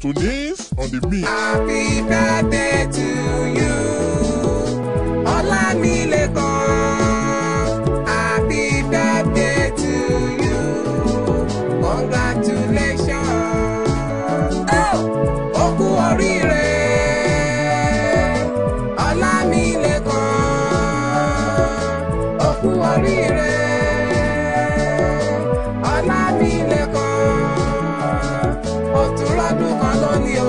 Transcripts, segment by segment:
Tunis on the mix. Happy birthday to you, Olamilekan. Happy birthday to you. Congratulations. Ó kú oríire, Olamilekan. Ó kú oríire, Olamilekan. Ó tún lọ́dún kan lónìí o.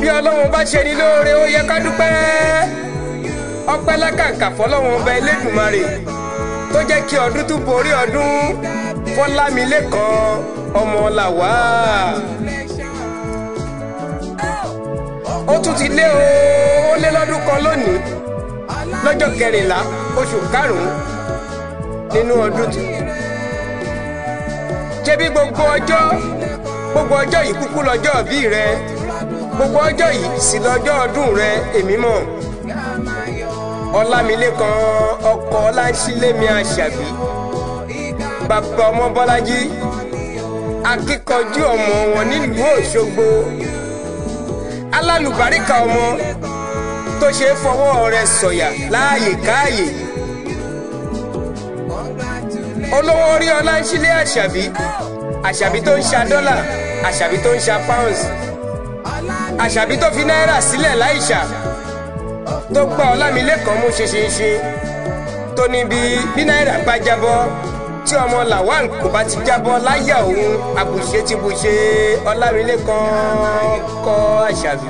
Bí Ọlọ́run bá ṣe ní lóore ó yẹ ká dúpẹ́. Ọpẹ́ lákàǹkà fọ́lọ́run ọba Elédùmarè tó jẹ́ kí ọdún tún borí ọdún. Fọlámilékan ọmọ Lawal. Ó tún ti lé ó lé lọ́dún kan lónìí lọ́jọ́ 14 oṣù karùn-ún nínú ọdún tí. Ṣé bí gbogbo ọjọ́ yìí kúkú lọ́jọ́ ìbí rẹ, gbogbo ọjọ́ yìí sì lọ́jọ́ ọdún rẹ, èmi mọ̀. Ọlámilékan ọkọ Ọláńṣílémi Àṣàbí, bàbá ọmọ Bọ́lájí, akíkanjú ọmọ wọn nílùú Òṣogbo, alálùbáríkà ọmọ tó ṣe é fọwọ́ rẹ̀ sọ̀yà láàyè káàyè. Olówó orí Ọláńṣílé Àṣàbí tó ń ṣa dọ́là, Àṣàbí tó ń ṣa pounds, Àṣàbí tó fi náírà sílẹ̀ láìṣà, tó gbọ́ Ọlámilékan mú ṣeṣeṣe, tó ní bí náírà bá jábọ́ tí ọmọ Lawal kò bá ti jábọ́ láyà òun, àbùṣe ti bùṣe. Ọlámilékan kọ́ Àṣàbí.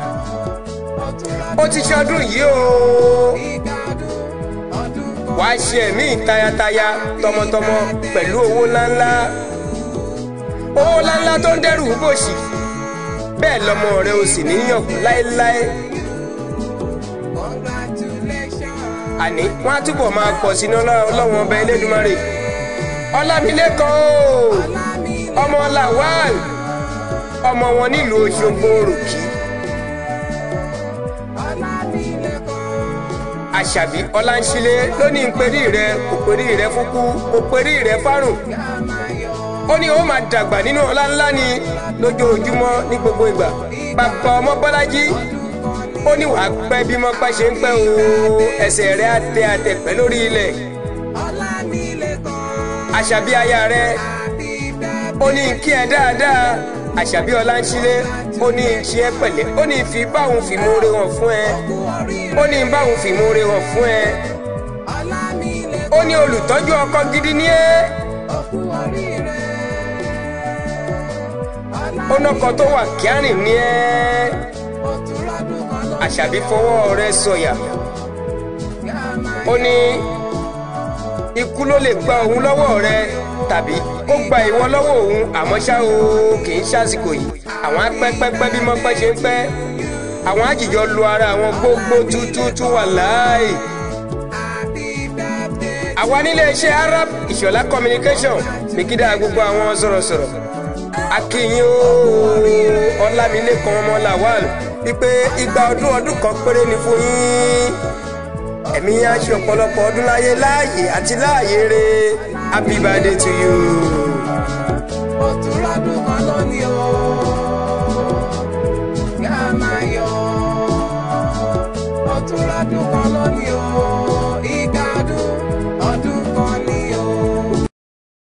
Ó ti ṣọdún yìí o, wàá ṣe ẹ̀mí tayataya tọmọtọmọ pẹ̀lú owó ńláńlá tó ń dẹ́rù bòṣì, bẹ́ẹ̀ lọ́mọ rẹ ò sì níyàn kú láéláé. Àní wọ́n á túbọ̀ máa pọ̀ sínú Ọlọ́run ọba Elédùmarè. Ọlámilékan o, ọmọ Lawal, ọmọ wọn nílùú Òṣogbo Òròkì. Àṣàbí Ọláńṣílé ló ní ìpèrí rẹ, kò pèrí rẹ fúnkú, kò pèrí rẹ fárùn. Ó ní ó máa dàgbà nínú ọlá ńlá ni lójoojúmọ́ ní gbogbo ìgbà. Bàbá ọmọ Bọ́lájí ó ní wàá pẹ́ bí mọ́pá ṣe ń pẹ́ o, ẹsẹ̀ rẹ̀ àtẹ̀pẹ́ lórí ilẹ̀. Àṣàbí aya rẹ̀ ó ní kí ẹ dáadáa. Àṣàbí Ọláńṣílé ó ní kí ẹ pẹ̀lẹ́, ó ní fi báwọn fìmoore hàn fún ẹ, ó ní báwọn fìmoore hàn fún ẹ. Ó ní olùtọ́jú ọkọ gidi ní ẹ́. Ó nọkọ tó wà kíárìn ní ẹ́. Àṣàbí fọwọ́ rẹ̀ sọ̀yà. Ó ní ikú ló lè gba òun lọ́wọ́ rẹ tàbí kó gba ìwọ lọ́wọ́ òun, àmọ́ ṣá o kì í ṣàsìkò yìí. Àwọn apẹ́pẹ́pẹ́ bí mọ́pẹ́ ṣe ń pẹ́, àwọn àjìjọ lu ara àwọn gbogbo tútútú wà láàyè. Àwa nílé iṣẹ́ Arab Ìṣọ̀lá communication ní kí dáa gbogbo àwọn sọ̀rọ̀sọ̀rọ̀. Akínyìn o Ọlámilékan ọmọ Lawal wípé igba ọdún kan péré ni fún yín. Ẹ̀mí yá ṣe ọ̀pọ̀lọpọ̀ ọdún láyé àti láàyè rẹ̀. Happy birthday to you. Ó tún lọ́dún kan lónìí o. Yá máa yọ̀. Ó tún lọ́dún kan lónìí o.